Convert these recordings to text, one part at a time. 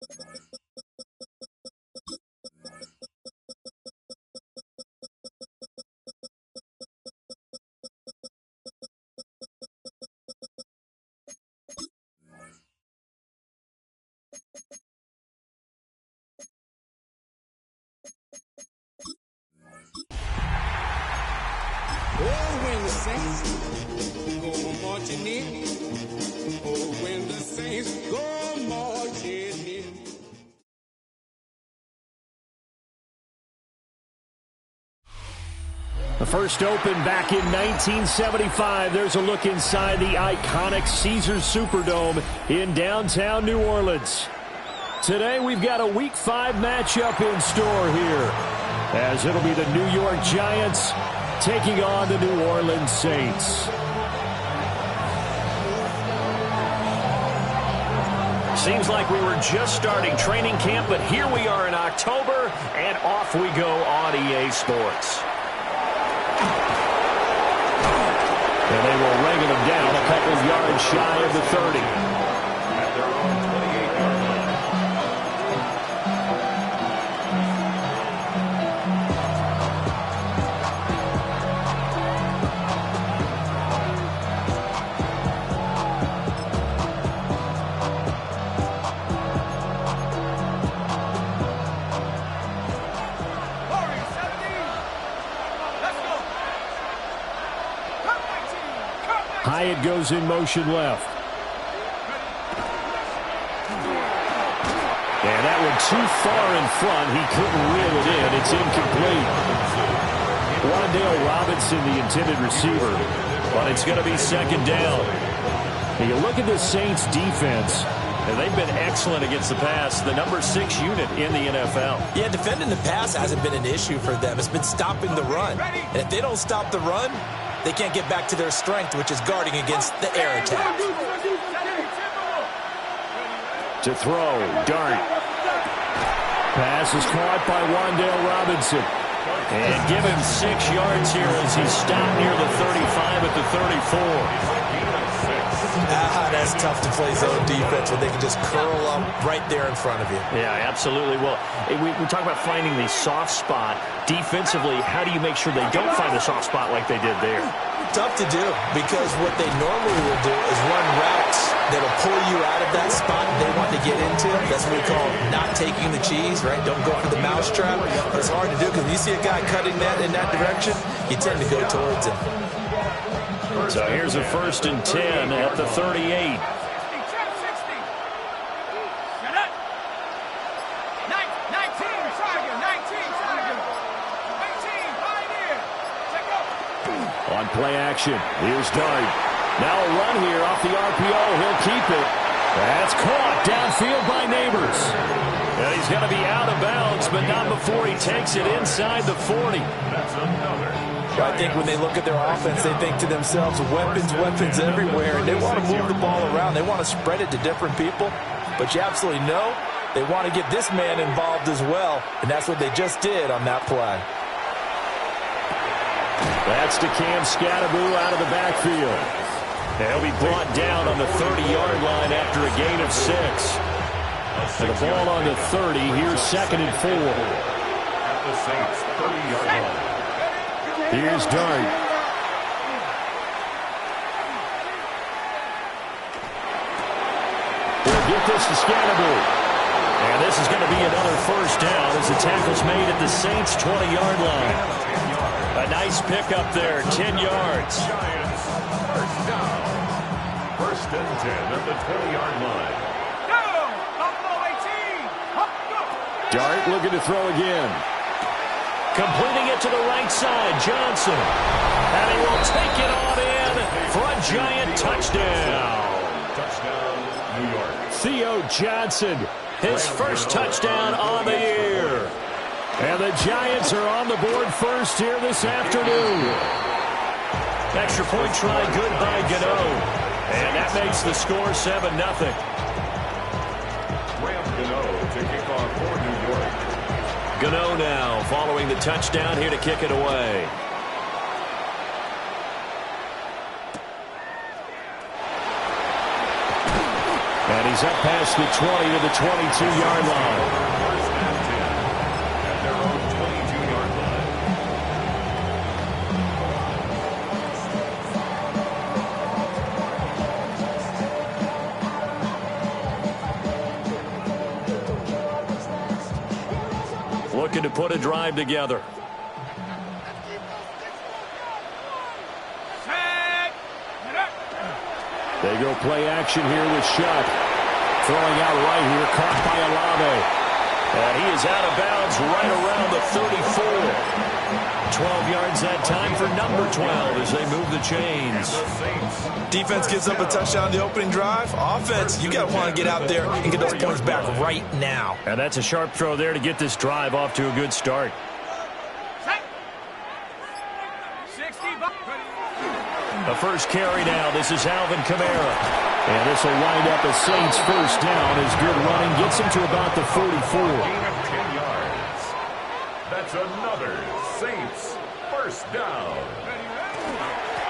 Oh, when the saints go marching in. Oh, when the saints go marching in. The first open back in 1975. There's a look inside the iconic Caesars Superdome in downtown New Orleans. Today we've got a Week 5 matchup in store here, as it'll be the New York Giants taking on the New Orleans Saints. Seems like we were just starting training camp, but here we are in October, and off we go on EA Sports. And they will wrangle them down a couple of yards shy of the 30. At their own 28-yard line. Hyatt goes in motion left. And that one too far in front. He couldn't reel it in. It's incomplete. Wan'Dale Robinson, the intended receiver, but it's going to be second down. And you look at the Saints defense, and they've been excellent against the pass, the number 6 unit in the NFL. Yeah, defending the pass hasn't been an issue for them. It's been stopping the run. And if they don't stop the run, they can't get back to their strength, which is guarding against the air attack. To throw, Dart. Pass is caught by Wan'Dale Robinson. And give him 6 yards here as he's stopped near the 35 at the 34. That's tough to play zone defense when they can just curl up right there in front of you. Yeah, absolutely. Well, we talk about finding the soft spot. Defensively, how do you make sure they don't find the soft spot like they did there? Tough to do, because what they normally will do is run routes that'll pull you out of that spot they want to get into. That's what we call not taking the cheese, right? Don't go for the mousetrap. But it's hard to do because when you see a guy cutting that in that direction, you tend to go towards him. So here's a 1st and 10 at the 38. On play action, here's Dart. Now a run here off the RPO. He'll keep it. That's caught downfield by Neighbors. And he's going to be out of bounds, but not before he takes it inside the 40. That's another. I think when they look at their offense, they think to themselves, weapons everywhere, and they want to move the ball around. They want to spread it to different people, but you absolutely know they want to get this man involved as well, and that's what they just did on that play. That's to Cam Scattaboo out of the backfield. He'll be brought down on the 30-yard line after a gain of 6. And the ball on the 30, here's 2nd and 4. At the Saints' 30-yard line. Here's Dart. He'll get this to Scattaboo. And this is going to be another 1st down as the tackle's made at the Saints' 20-yard line. A nice pickup there, 10 yards. Giants, 1st down. 1st and 10 at the 20-yard line. Dart looking to throw again. Completing it to the right side, Johnson. And he will take it on in for a Giant touchdown. Touchdown, New York. Theo Johnson, his 1st touchdown on the year. And the Giants are on the board first here this afternoon. Extra point try good by Gano. And that makes the score 7-0. Gano to kick off for New York. Gano now following the touchdown here to kick it away. And he's up past the 20 to the 22-yard line. First and 10 at their own 22-yard line. Looking to put a drive together. They go play action here with Shuck. Throwing out right here, caught by Olave. And he is out of bounds right around the 34. 12 yards that time for number 12 as they move the chains. Defense gives up a touchdown on the opening drive. Offense, you got to want to get out there and get those points back right now. And that's a sharp throw there to get this drive off to a good start. The first carry now. This is Alvin Kamara. And this will wind up a Saints first down as good running gets him to about the 44. Gain of 10 yards. That's another Saints first down.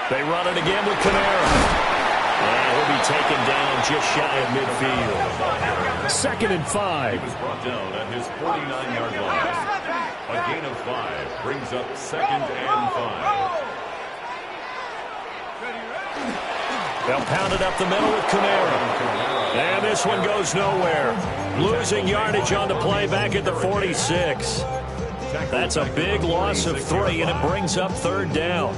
They run it again with Kamara. And he'll be taken down just shy of midfield. 2nd and 5. He was brought down at his 49-yard line. A gain of 5 brings up 2nd and 5. They'll pound it up the middle with Kamara. And this one goes nowhere. Losing yardage on the play back at the 46. That's a big loss of 3, and it brings up 3rd down.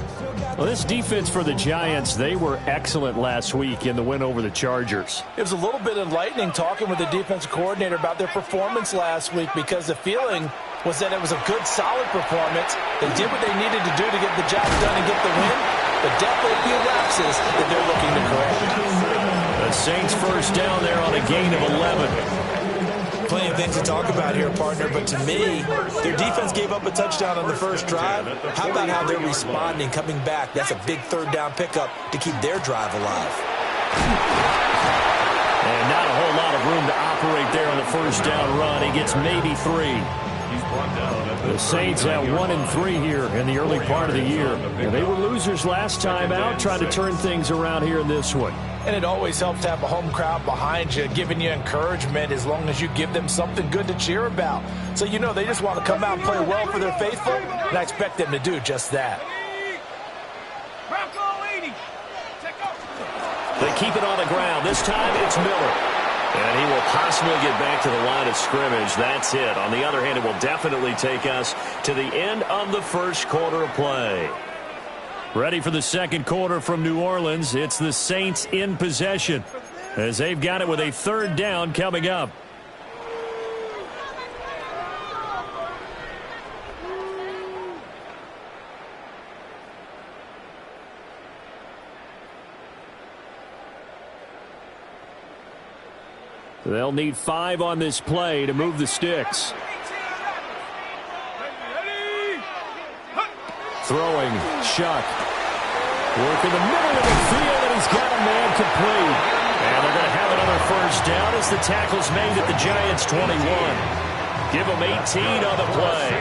Well, this defense for the Giants, they were excellent last week in the win over the Chargers. It was a little bit enlightening talking with the defensive coordinator about their performance last week because the feeling was that it was a good, solid performance. They did what they needed to do to get the job done and get the win, but definitely a few lapses that they're looking to correct. The Saints first down there on a gain of 11. Plenty of things to talk about here, partner, but to me, their defense gave up a touchdown on the first drive. How about how they're responding, coming back? That's a big 3rd down pickup to keep their drive alive. And not a whole lot of room to operate there on the first down run. He gets maybe 3. The Saints have 1 and 3 here in the early part of the year. And they were losers last time out, trying to turn things around here in this one. And it always helps to have a home crowd behind you, giving you encouragement as long as you give them something good to cheer about. So you know they just want to come out and play well for their faithful, and I expect them to do just that. They keep it on the ground. This time it's Miller. And he will possibly get back to the line of scrimmage. That's it. On the other hand, it will definitely take us to the end of the first quarter of play. Ready for the second quarter from New Orleans. It's the Saints in possession as they've got it with a 3rd down coming up. They'll need 5 on this play to move the sticks. Throwing, Shuck. Work in the middle of the field, and he's got a man complete. And they're going to have another first down as the tackle's made at the Giants' 21. Give them 18 on the play.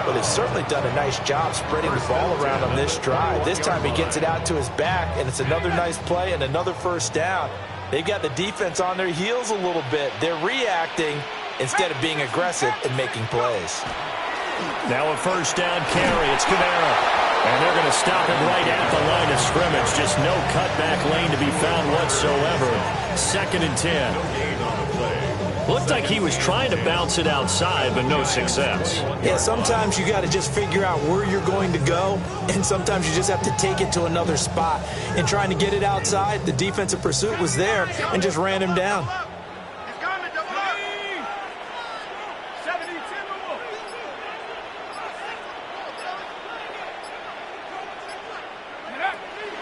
Well, they've certainly done a nice job spreading the ball around on this drive. This time he gets it out to his back, and it's another nice play and another first down. They've got the defense on their heels a little bit. They're reacting instead of being aggressive and making plays. Now a first down carry. It's Kamara. And they're going to stop him right at the line of scrimmage. Just no cutback lane to be found whatsoever. 2nd and 10. Looked like he was trying to bounce it outside, but no success. Yeah, sometimes you got to just figure out where you're going to go, and sometimes you just have to take it to another spot. And trying to get it outside, the defensive pursuit was there and just ran him down.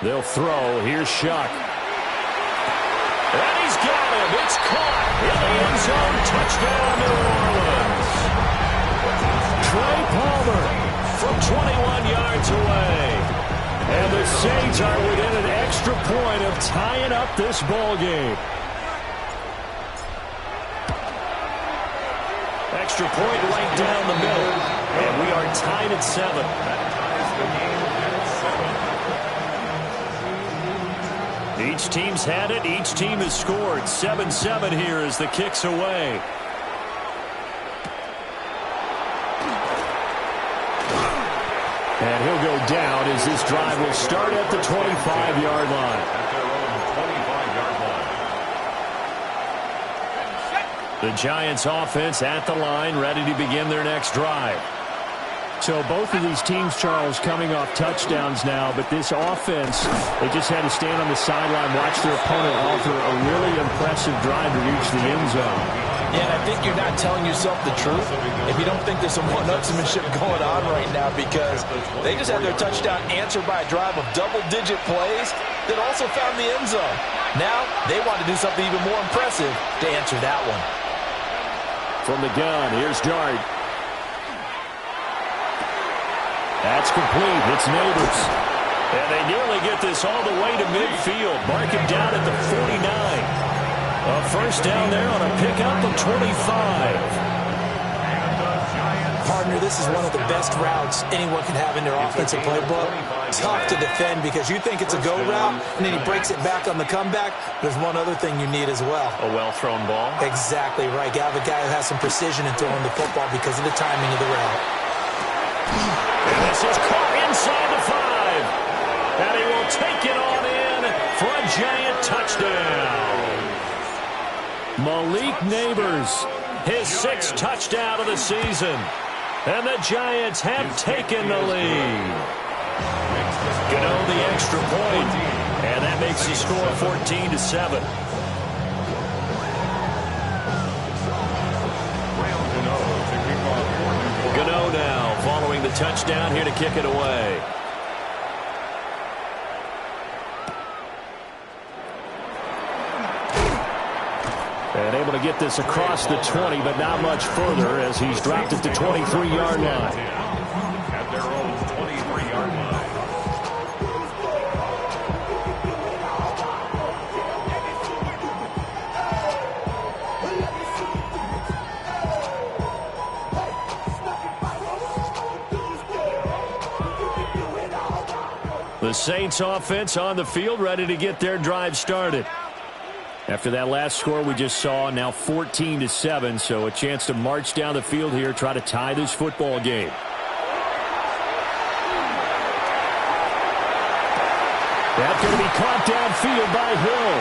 They'll throw. Here's Shuck. And he's got him. It's caught in the end zone. Touchdown, New Orleans. Trey Palmer from 21 yards away. And the Saints are within an extra point of tying up this ball game. Extra point right down the middle. And we are tied at 7. That ties the game at 7. Each team's had it. Each team has scored. 7-7 here as the kick's away. And he'll go down as this drive will start at the 25-yard line. At their own 25-yard line. The Giants offense at the line, ready to begin their next drive. So both of these teams, Charles, coming off touchdowns now, but this offense, they just had to stand on the sideline, watch their opponent offer a really impressive drive to reach the end zone. Yeah, and I think you're not telling yourself the truth if you don't think there's some one-upsmanship going on right now, because they just had their touchdown answered by a drive of double-digit plays that also found the end zone. Now they want to do something even more impressive to answer that one. From the gun, here's Dart. That's complete. It's Neighbors. And they nearly get this all the way to midfield. Mark him down at the 49. A first down there on a pickup of 25. Partner, this is one of the best routes anyone can have in their offensive playbook. Tough to defend because you think it's a go route, and then he breaks it back on the comeback. There's one other thing you need as well. A well-thrown ball. Exactly right. You have a guy who has some precision in throwing the football because of the timing of the route. And this is caught inside the 5. And he will take it on in for a Giant touchdown. Malik Neighbors, his 6th touchdown of the season. And the Giants have taken the lead. Gano the extra point. And that makes the score 14-7. Gano now following the touchdown here to kick it away. And able to get this across the 20, but not much further as he's dropped it to 23-yard line. At their own 23-yard line. The Saints offense on the field, ready to get their drive started. After that last score we just saw, now 14-7, so a chance to march down the field here, try to tie this football game. That's going to be caught downfield by Hill.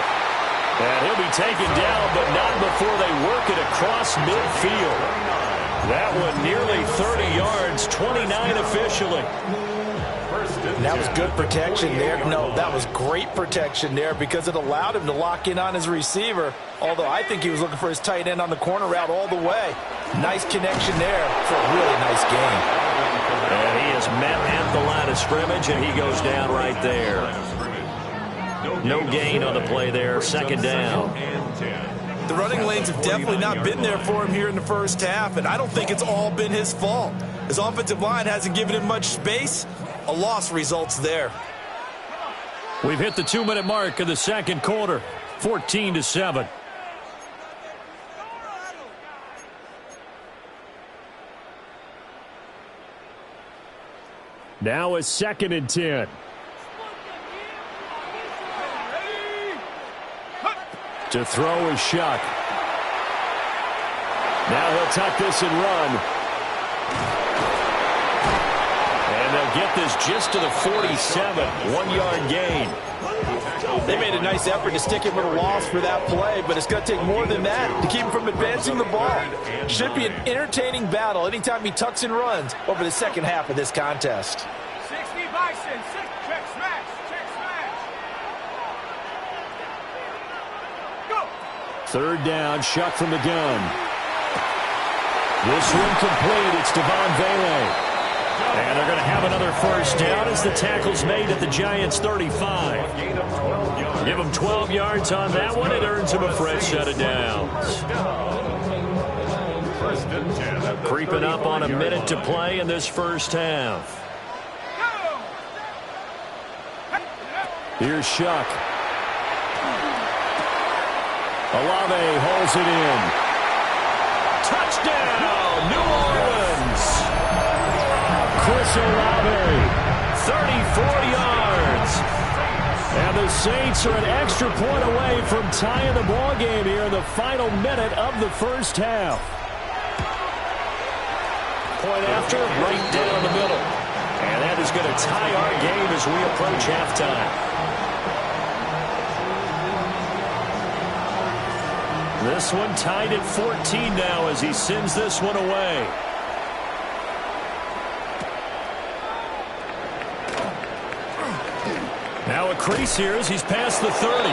And he'll be taken down, but not before they work it across midfield. That one nearly 30 yards, 29 officially. And that was good protection there. No, that was great protection there because it allowed him to lock in on his receiver, although I think he was looking for his tight end on the corner route all the way. Nice connection there for a really nice game. And he is met at the line of scrimmage, and he goes down right there. No gain on the play there, 2nd down. The running lanes have definitely not been there for him here in the first half, and I don't think it's all been his fault. His offensive line hasn't given him much space. A loss results there. We've hit the 2-minute mark of the second quarter, 14-7. Now a 2nd and 10. To throw is Shuck. Now he'll tuck this and run. And they'll get this just to the 47. 1-yard gain. They made a nice effort to stick him with a loss for that play, but it's going to take more than that to keep him from advancing the ball. Should be an entertaining battle anytime he tucks and runs over the second half of this contest. 60 Bison, check smash, Go! 3rd down, Shuck from the gun. This one complete. It's Devon Vele. And they're going to have another first down as the tackle's made at the Giants' 35. Give them 12 yards on that one. It earns them a fresh set of downs. Creeping up on a minute to play in this first half. Here's Shuck. Olave holds it in. Touchdown, New Orleans. Chris Olave, 34 yards. And the Saints are an extra point away from tying the ball game here in the final minute of the first half. Point after, right down the middle. And that is going to tie our game as we approach halftime. This one tied at 14 now as he sends this one away. Now a crease here as he's past the 30.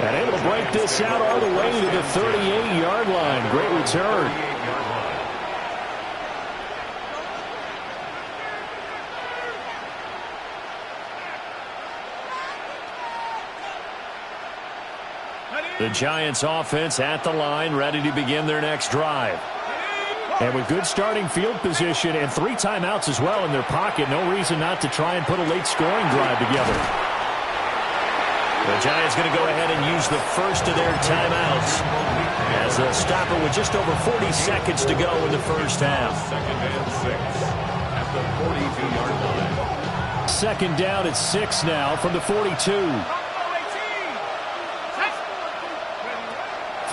And able to break this out all the way to the 38-yard line. Great return. The Giants offense at the line, ready to begin their next drive. And with good starting field position and 3 timeouts as well in their pocket, no reason not to try and put a late scoring drive together. The Giants going to go ahead and use the first of their timeouts as they'll stop it with just over 40 seconds to go in the first half. 2nd and 6 at the 42-yard line. 2nd down at 6 now from the 42.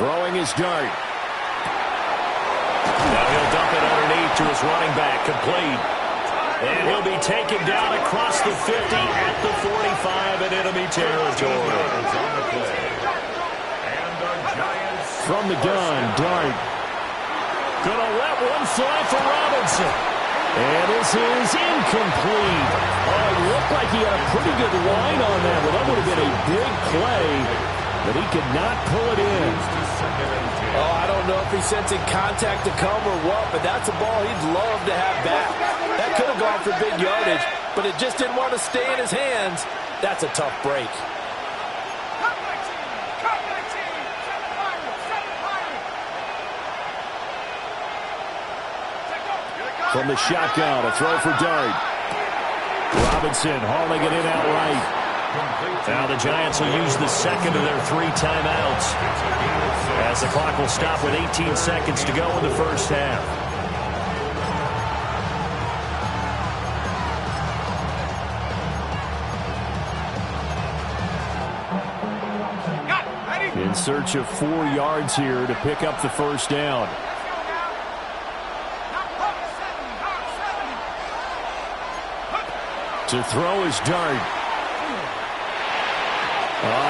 Throwing his dart. Now he'll dump it underneath to his running back, complete. And he'll be taken down across the 50 at the 45 in enemy territory. From the gun, dart. Gonna let one fly for Robinson. And this is incomplete. Oh, it looked like he had a pretty good line on that, but that would have been a big play, but he could not pull it in. Oh, I don't know if he's sensing contact to come or what, but that's a ball he'd love to have back. That could have gone for big yardage, but it just didn't want to stay in his hands. That's a tough break. From the shotgun, a throw for Dart. Robinson hauling it in outright. Now the Giants will use the second of their 3 timeouts as the clock will stop with 18 seconds to go in the first half. In search of 4 yards here to pick up the first down. To throw his Dart.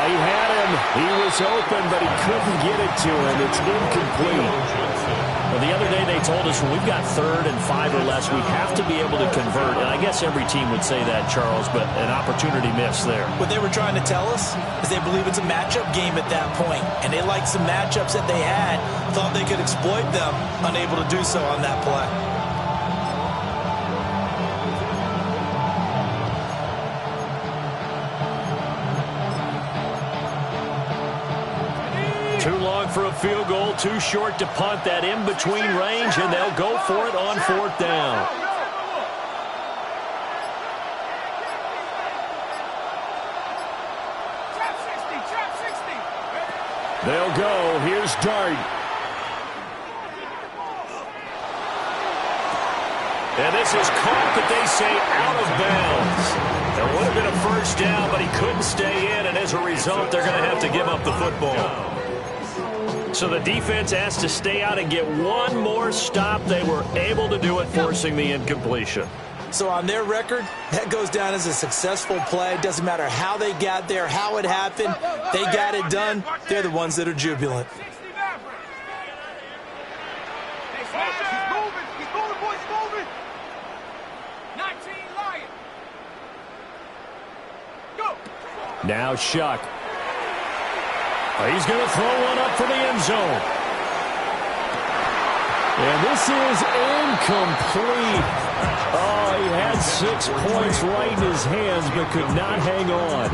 He had him. He was open, but he couldn't get it to him. It's incomplete. Well, the other day they told us when we've got 3rd and 5 or less, we have to be able to convert. And I guess every team would say that, Charles, but an opportunity missed there. What they were trying to tell us is they believe it's a matchup game at that point, and they liked some matchups that they had, thought they could exploit them, unable to do so on that play. Too long for a field goal, too short to punt. That in-between range, and they'll go for it on 4th down. They'll go. Here's Dart. And this is caught, but they say out of bounds. There would have been a first down, but he couldn't stay in, and as a result, they're going to have to give up the football. So the defense has to stay out and get one more stop. They were able to do it, forcing the incompletion. So on their record, that goes down as a successful play. Doesn't matter how they got there, how it happened. They got it done. They're the ones that are jubilant. Now Shuck. He's going to throw one up for the end zone. And this is incomplete. Oh, he had 6 points right in his hands, but could not hang on.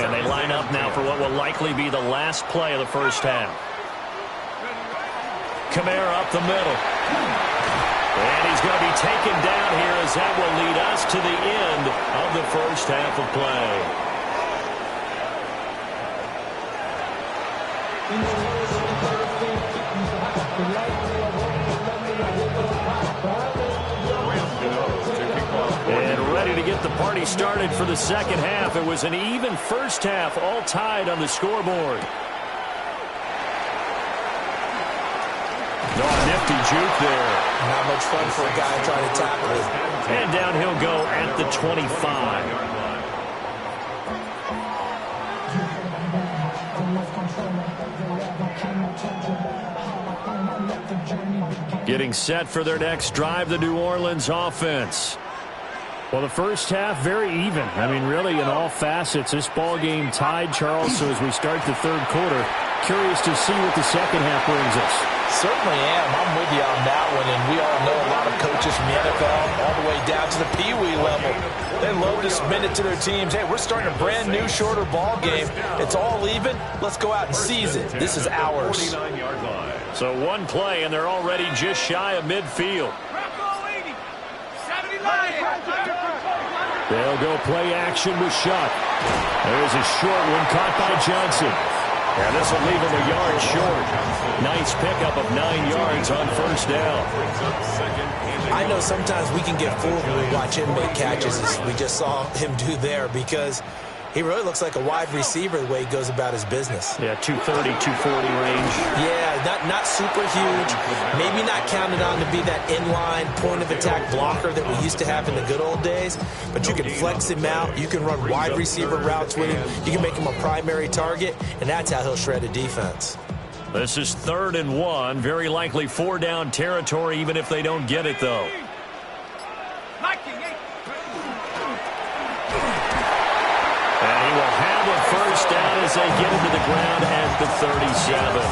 And they line up now for what will likely be the last play of the first half. Kamara up the middle. And he's going to be taken down here as that will lead us to the end of the first half of play. And ready to get the party started for the second half. It was an even first half, all tied on the scoreboard. No, nifty juke there. Not much fun for a guy trying to tackle it. And down he'll go at the 25. Getting set for their next drive, the New Orleans offense. Well, the first half, very even. I mean, really, in all facets, this ball game tied, Charles. So as we start the third quarter, curious to see what the second half brings us. Certainly am. I'm with you on that one, and we all know a lot of coaches from the NFL all the way down to the Pee-wee level. They love to submit it to their teams. Hey, we're starting a brand new, shorter ball game. It's all even. Let's go out and seize it. This is ours. So one play, and they're already just shy of midfield. They'll go play action with Shuck. There's a short one caught by Johnson. And this will leave him a yard short. Nice pickup of 9 yards on first down. I know sometimes we can get fooled when we watch him make catches, as we just saw him do there, because he really looks like a wide receiver the way he goes about his business. Yeah, 230, 240 range. Yeah, not super huge. Maybe not counted on to be that inline point-of-attack blocker that we used to have in the good old days. But you can flex him out. You can run wide receiver routes with him. You can make him a primary target, and that's how he'll shred a defense. This is 3rd and 1. Very likely 4-down territory, even if they don't get it, though. And he will have a first down as they get into the ground at the 37.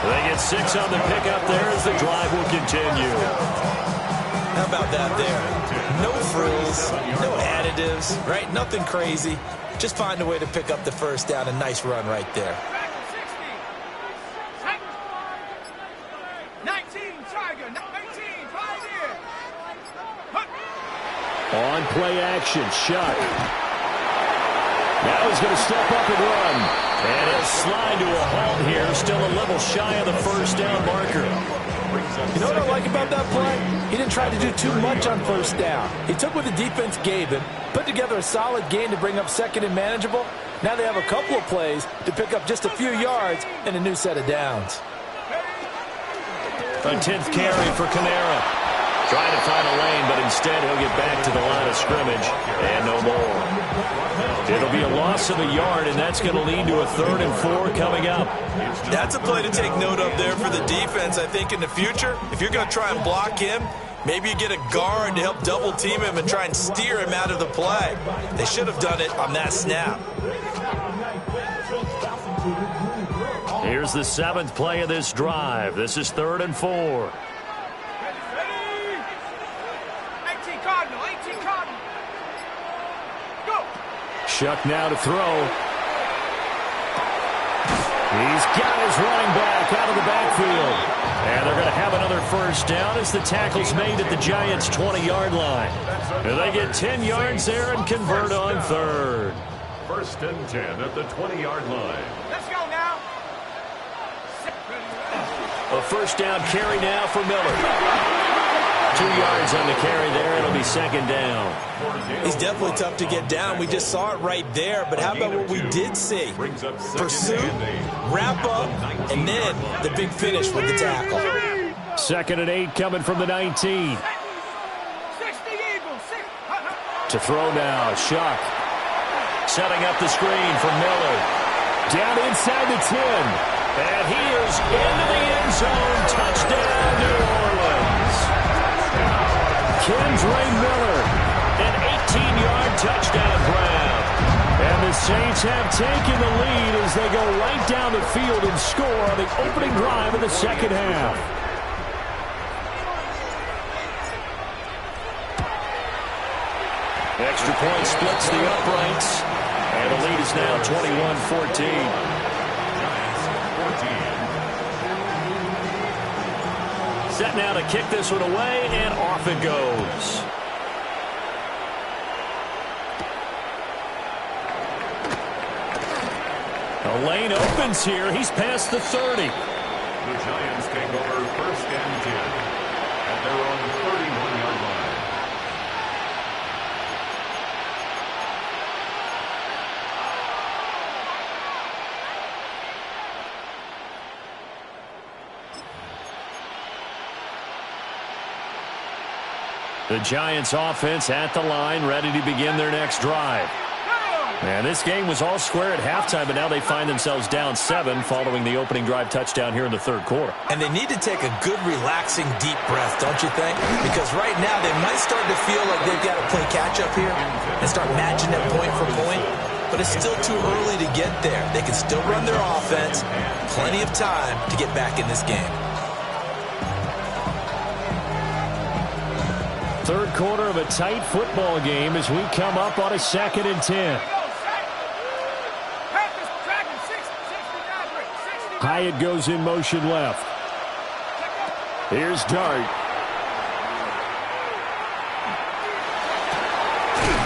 They get 6 on the pickup there as the drive will continue. How about that there? No frills, no additives, right? Nothing crazy. Just find a way to pick up the first down. A nice run right there. On play action, Shuck. Now he's going to step up and run. And he'll slide to a halt here, still a level shy of the first down marker. You know what I like about that play? He didn't try to do too much on first down. He took what the defense gave him, put together a solid gain to bring up second and manageable. Now they have a couple of plays to pick up just a few yards and a new set of downs. A 10th carry for Camara. Trying to find a lane, but instead he'll get back to the line of scrimmage. And no more. It'll be a loss of a yard, and that's going to lead to a 3rd and 4 coming up. That's a play to take note of there for the defense, I think, in the future. If you're going to try and block him, maybe you get a guard to help double team him and try and steer him out of the play. They should have done it on that snap. Here's the 7th play of this drive. This is 3rd and 4. Shuck now to throw. He's got his running back out of the backfield. And they're going to have another first down as the tackle's made at the Giants' 20-yard line. And they get 10 yards there and convert on 3rd. 1st and 10 at the 20-yard line. Let's go now. A first down carry now for Miller. 2 yards on the carry there. It'll be 2nd down. He's definitely tough to get down. We just saw it right there. But how about what we did see? Pursuit, wrap up, and then the big finish with the tackle. 2nd and 8 coming from the 19. To throw now, Shuck. Setting up the screen for Miller. Down inside the 10. And he is into the end zone. Touchdown, New Orleans. Kendra Miller. An 18-yard touchdown grab. And the Saints have taken the lead as they go right down the field and score on the opening drive of the second half. Extra point splits the uprights. And the lead is now 21-14. Set now to kick this one away, and off it goes. The lane opens here. He's past the 30. The Giants take over 1st and 10. And they're on the 31-yard line. The Giants offense at the line, ready to begin their next drive. And this game was all square at halftime, but now they find themselves down 7 following the opening drive touchdown here in the third quarter. And they need to take a good, relaxing, deep breath, don't you think? Because right now they might start to feel like they've got to play catch-up here and start matching them point for point. But it's still too early to get there. They can still run their offense. Plenty of time to get back in this game. Third quarter of a tight football game as we come up on a 2nd and 10. Hyatt goes in motion left. Here's Dart.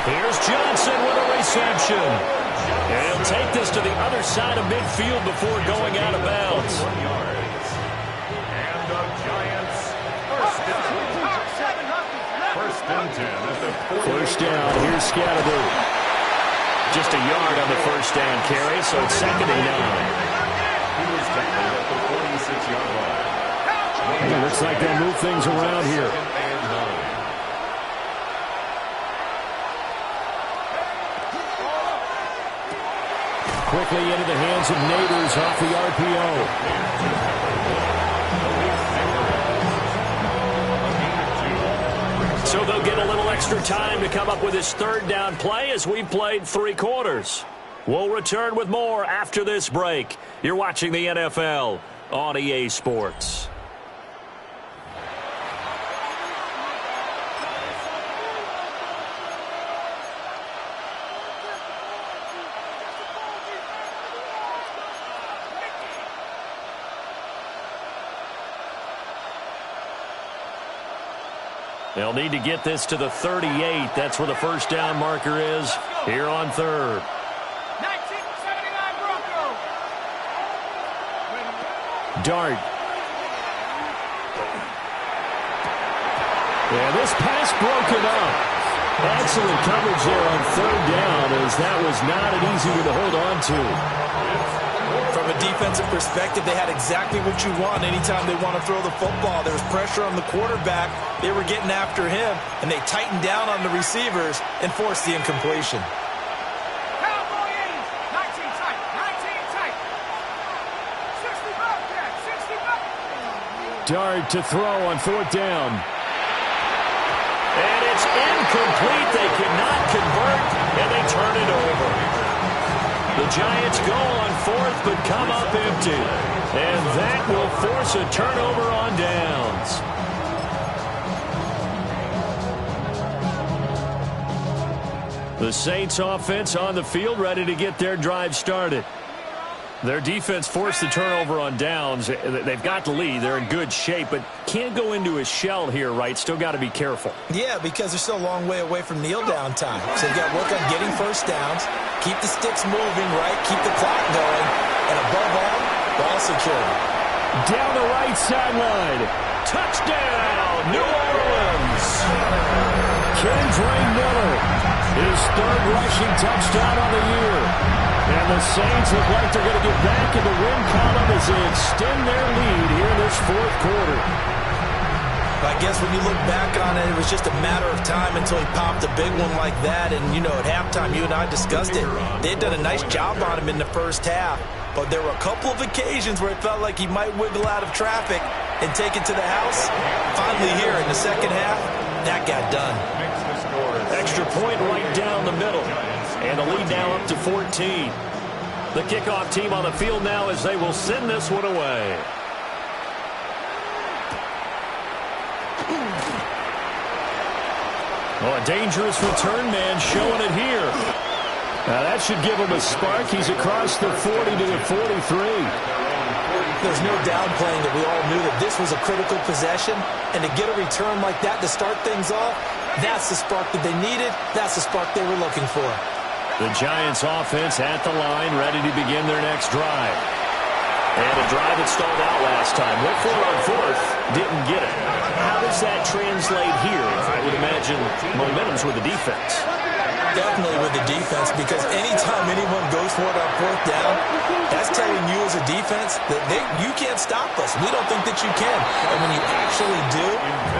Here's Johnson with a reception. And he'll take this to the other side of midfield before going out of bounds. 1 yard. And the Giants first and 10 at the 40. First down, here's Scatterby. Just a yard on the first down carry, so it's 2nd and 9. He was tackled at the 46-yard line. It looks like they'll move things around here. 2nd and 9. Quickly into the hands of Neighbors off the RPO. So they'll get a little extra time to come up with his third down play as we played 3 quarters. We'll return with more after this break. You're watching the NFL on EA Sports. They'll need to get this to the 38. That's where the first down marker is here on third. 1979 Broncos. Dart. Yeah, this pass broken up. Excellent coverage there on third down, as that was not an easy one to hold on to. From a defensive perspective, they had exactly what you want anytime they want to throw the football. There was pressure on the quarterback. They were getting after him, and they tightened down on the receivers and forced the incompletion. Cowboy 80. 19 tight. 19 tight. 65 back. 65. Dart to throw on fourth down. And it's incomplete. They cannot convert, and they turn it over. The Giants go on fourth, but come up empty. And that will force a turnover on downs. The Saints offense on the field, ready to get their drive started. Their defense forced the turnover on downs. They've got the lead. They're in good shape, but can't go into a shell here, right? Still got to be careful. Yeah, because they're still a long way away from kneel down time. So you got to work on getting first downs, keep the sticks moving, right? Keep the clock going, and above all, ball security. Down the right sideline. Touchdown, New Orleans. Kendra Miller, his third rushing touchdown on the year. And the Saints look like they're going to get back in the win column as they extend their lead here in this fourth quarter. I guess when you look back on it, it was just a matter of time until he popped a big one like that. And, you know, at halftime, you and I discussed it. They had done a nice job on him in the first half. But there were a couple of occasions where it felt like he might wiggle out of traffic and take it to the house. Finally here in the second half, that got done. Extra point right down the middle. And the lead now up to 14. The kickoff team on the field now as they will send this one away. Oh, a dangerous return man showing it here. Now that should give him a spark. He's across the 40 to the 43. There's no downplaying that we all knew that this was a critical possession. And to get a return like that to start things off, that's the spark that they needed. That's the spark they were looking for. The Giants offense at the line, ready to begin their next drive. And a drive that stalled out last time. Went for it on fourth, didn't get it. How does that translate here? I would imagine momentum's with the defense. Definitely with the defense, because anytime anyone goes for it on fourth down, that's telling you as a defense that you can't stop us. We don't think that you can. And when you actually do,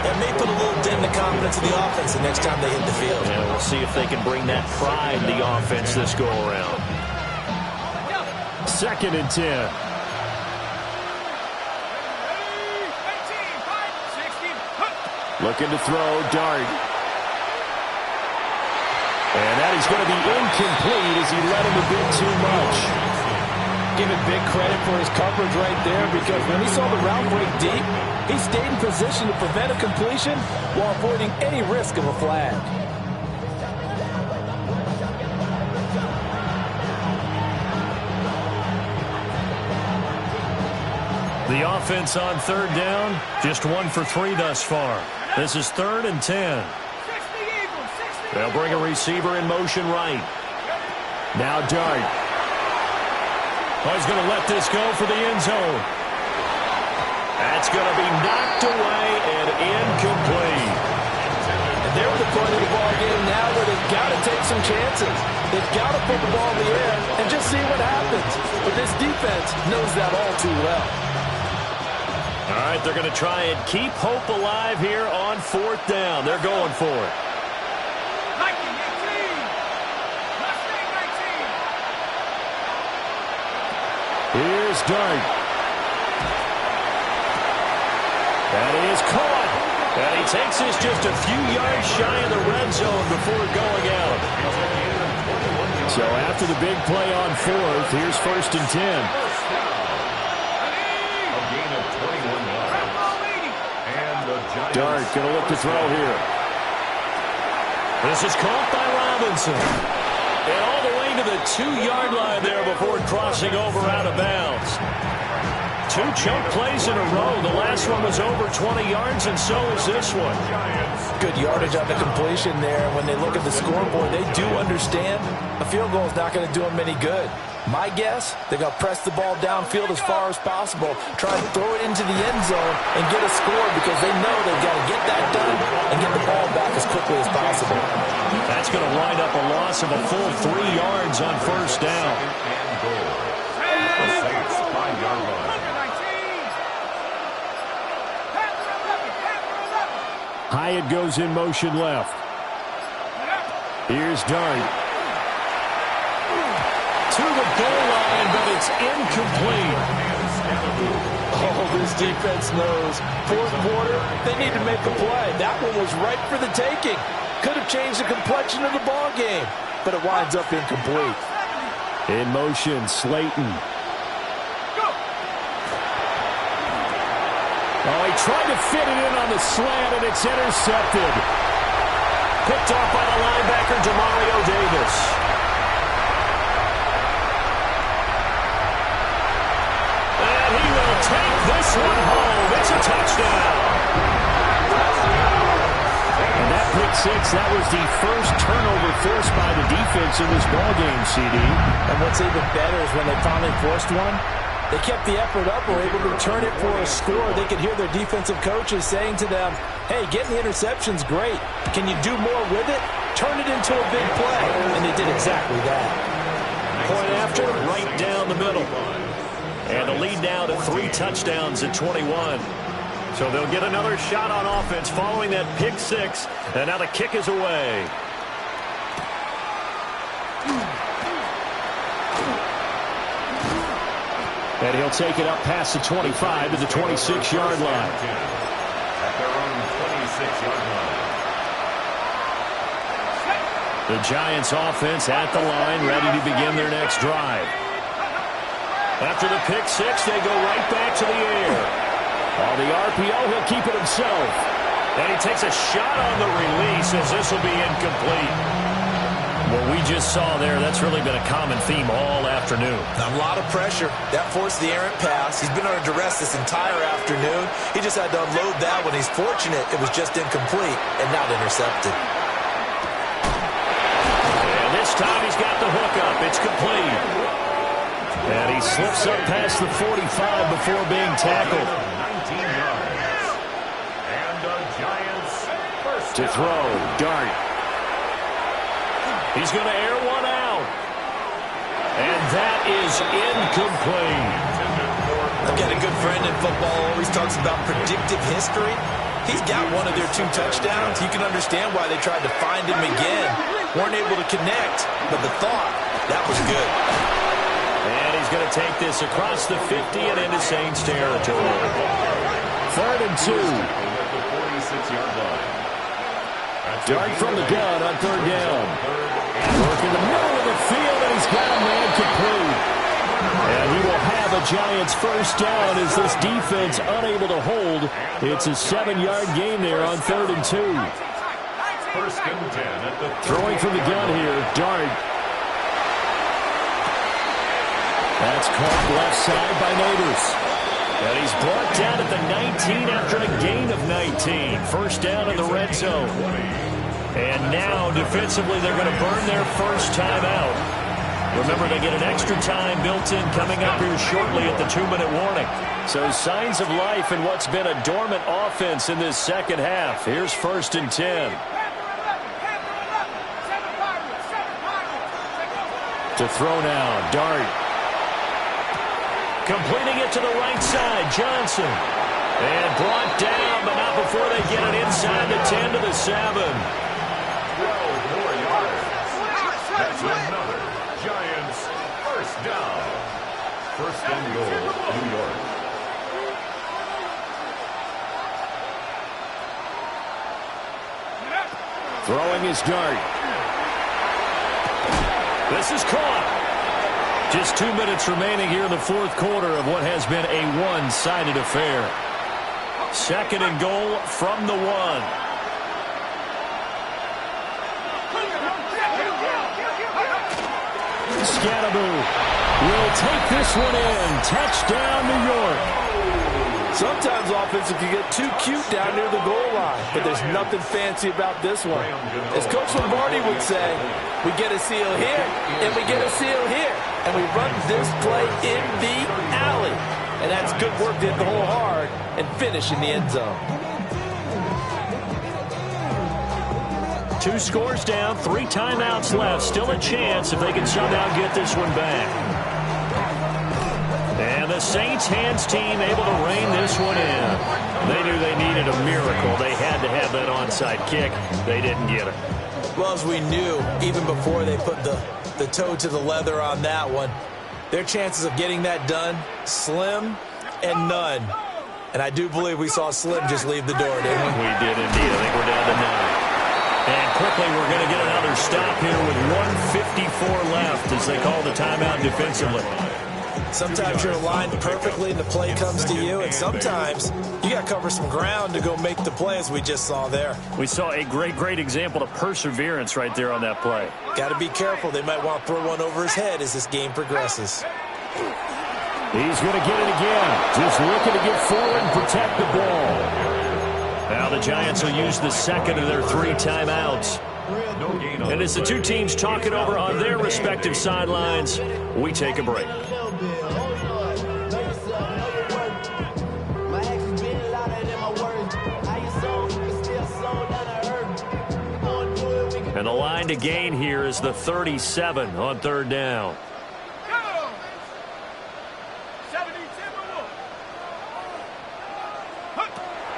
it may put a little dent in the confidence of the offense the next time they hit the field. Yeah, we'll see if they can bring that pride in the offense this go-around. 2nd and 10. Looking to throw, Dart. And that is going to be incomplete as he led him a bit too much. Give it big credit for his coverage right there, because when he saw the route break deep, he stayed in position to prevent a completion while avoiding any risk of a flag. The offense on 3rd down, just 1 for 3 thus far. This is 3rd and 10. They'll bring a receiver in motion right. Now Dart. Oh, he's going to let this go for the end zone. That's going to be knocked away and incomplete. And they're at the point of the ball game now where they've got to take some chances. They've got to put the ball in the air and just see what happens. But this defense knows that all too well. All right, they're going to try and keep hope alive here on 4th down. They're going for it. Here's Dart. That is caught. And he takes this just a few yards shy of the red zone before going out. So after the big play on 4th, here's 1st and 10. A gain of 21 yards. And the Giants. Dart going to look to throw here. This is caught by Robinson. And all the way to the 2-yard line there before crossing over out of bounds. 2 chunk plays in a row. The last one was over 20 yards, and so is this one. Good yardage on the completion there. When they look at the scoreboard, they do understand a field goal is not going to do them any good. My guess, they're going to press the ball downfield as far as possible, try and throw it into the end zone and get a score, because they know they've got to get that done and get the ball back as quickly as possible. That's going to wind up a loss of a full 3 yards on 1st down. The Saints 5-yard line. Hyatt goes in motion left. Here's Dart. To the goal line, but it's incomplete. Oh, this defense knows. 4th quarter, they need to make a play. That one was right for the taking. Could have changed the complexion of the ball game, but it winds up incomplete. In motion, Slayton. Oh, he tried to fit it in on the slant, and it's intercepted. Picked off by the linebacker, Demario Davis. And he will take this one home. It's a touchdown. And that pick 6, that was the first turnover forced by the defense in this ballgame, CD. And what's even better is when they finally forced one, they kept the effort up, were able to return it for a score. They could hear their defensive coaches saying to them, hey, getting the interception's great. Can you do more with it? Turn it into a big play. And they did exactly that. Point after, right down the middle. And the lead now to 3 touchdowns at 21. So they'll get another shot on offense following that pick 6. And now the kick is away. And he'll take it up past the 25 to the 26-yard line. At their own 26-yard line. The Giants offense at the line, ready to begin their next drive. After the pick 6, they go right back to the air. On the RPO, he'll keep it himself. And he takes a shot on the release as this will be incomplete. What we just saw there, that's really been a common theme all afternoon. A lot of pressure. That forced the errant pass. He's been under duress this entire afternoon. He just had to unload that one. He's fortunate it was just incomplete and not intercepted. And this time he's got the hook up. It's complete. And he slips up past the 45 before being tackled. 19 yards. And the Giants first To throw, Dart. He's going to air one out. And that is incomplete. I've got a good friend in football who always talks about predictive history. He's got one of their 2 touchdowns. You can understand why they tried to find him again. Weren't able to connect, but the thought, that was good. And he's going to take this across the 50 and into Saints territory. 3rd and 2. Dart from the gun on 3rd down. Work in the middle of the field, and he's got a man complete. And he will have a Giants first down as this defense unable to hold. It's a 7-yard gain there on 3rd and 2. First and 10 at the throwing from the gun here, Dart. That's caught left side by Neighbors. And he's brought down at the 19 after a gain of 19. First down in the red zone. And now, defensively, they're going to burn their first time out. Remember, they get an extra time built in coming up here shortly at the 2-minute warning. So signs of life in what's been a dormant offense in this second half. Here's 1st and 10. To throw now, Dart. Completing it to the right side, Johnson. And brought down, but not before they get it inside the 10 to the 7. 12 more yards. That's another Giants first down. First and goal, New York. Throwing his Dart. This is caught. Just 2 minutes remaining here in the 4th quarter of what has been a one-sided affair. 2nd and goal from the 1. Scatterboo will take this one in. Touchdown, New York. Sometimes offensive can get too cute down near the goal line, but there's nothing fancy about this one. As Coach Lombardi would say, we get a seal here, and we get a seal here, and we run this play in the alley. And that's good work to hit the hole hard and finish in the end zone. 2 scores down, 3 timeouts left. Still a chance if they can somehow get this one back. And the Saints hands team able to rein this one in. They knew they needed a miracle. They had to have that onside kick. They didn't get it. Well, as we knew, even before they put the toe to the leather on that one, their chances of getting that done, slim and none. And I do believe we saw Slim just leave the door, didn't we? We did indeed. I think we're down to 9. And quickly, we're going to get another stop here with 1:54 left as they call the timeout defensively. Sometimes you're aligned perfectly and the play comes to you, and sometimes you got to cover some ground to go make the play, as we just saw there. We saw a great example of perseverance right there on that play. Got to be careful. They might want to throw one over his head as this game progresses. He's going to get it again. Just looking to get forward and protect the ball. Now the Giants will use the 2nd of their 3 timeouts. And as the 2 teams talk it over on their respective sidelines, we take a break. And the line to gain here is the 37 on 3rd down.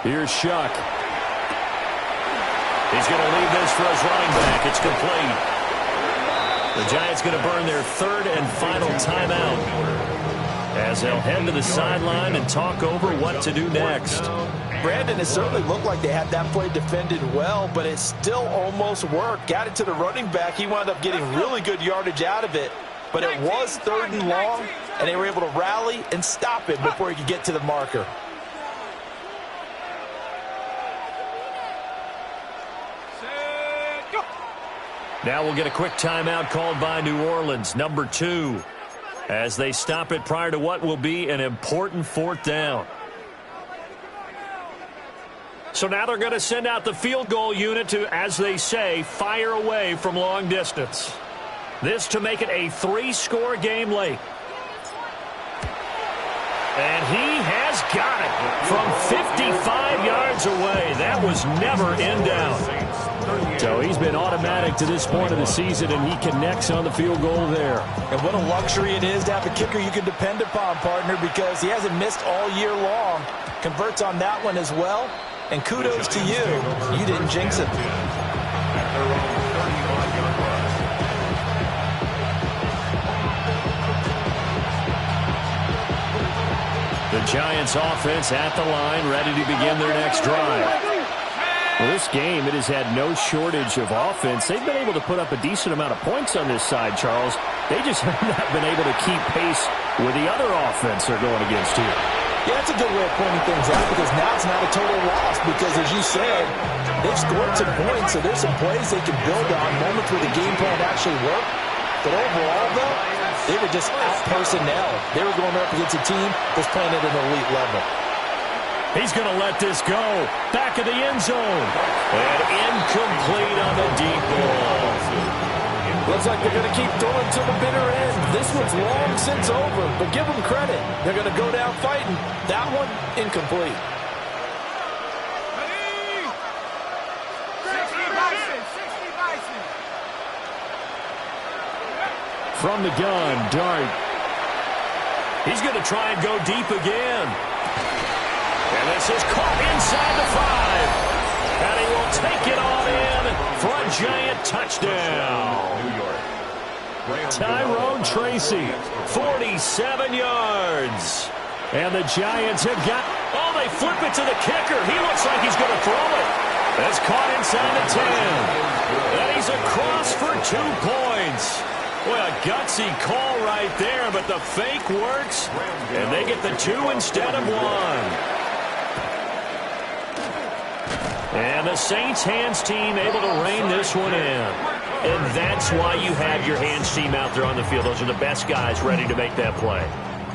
Here's Shuck. He's going to leave this for his running back. It's complete. The Giants going to burn their 3rd and final timeout as they'll head to the sideline and talk over what to do next. Brandon, it certainly looked like they had that play defended well, but it still almost worked. Got it to the running back. He wound up getting really good yardage out of it, but it was 3rd and long, and they were able to rally and stop it before he could get to the marker. Now we'll get a quick timeout called by New Orleans, number 2, as they stop it prior to what will be an important 4th down. So now they're going to send out the field goal unit to, as they say, fire away from long distance. This to make it a 3-score game late. And he has got it from 55 yards away. That was never in doubt. So he's been automatic to this point of the season, and he connects on the field goal there. And what a luxury it is to have a kicker you can depend upon, partner, because he hasn't missed all year long. Converts on that one as well. And kudos to you. You didn't jinx it. The Giants offense at the line, ready to begin their next drive. Well, this game, it has had no shortage of offense. They've been able to put up a decent amount of points on this side, Charles. They just have not been able to keep pace with the other offense they're going against here. Yeah, that's a good way of pointing things out, because now it's not a total loss, because as you said, they've scored some points, so there's some plays they can build on, moments where the game plan actually worked. But overall, though, they were just out-personnel. They were going up against a team that's playing at an elite level. He's going to let this go. Back of the end zone. And incomplete on the deep ball. Looks like they're going to keep throwing to the bitter end. This one's long since over, but give them credit. They're going to go down fighting. That one, incomplete. From the gun, Dart. He's going to try and go deep again. And this is caught inside the 5. And he will take it on in for a Giant touchdown. Tyrone Tracy, 47 yards. And the Giants have got... Oh, they flip it to the kicker. He looks like he's going to throw it. That's caught inside the 10. And he's across for 2 points. Well, a gutsy call right there, but the fake works, and they get the 2 instead of 1. And the Saints hands team able to rein this one in. And that's why you have your hands team out there on the field. Those are the best guys ready to make that play.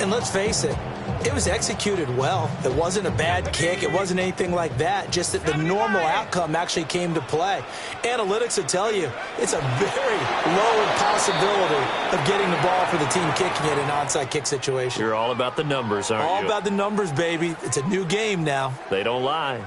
And let's face it, it was executed well. It wasn't a bad kick. It wasn't anything like that. Just that the normal outcome actually came to play. Analytics will tell you it's a very low possibility of getting the ball for the team kicking it in an onside kick situation. You're all about the numbers, aren't you? All about the numbers, baby. It's a new game now. They don't lie.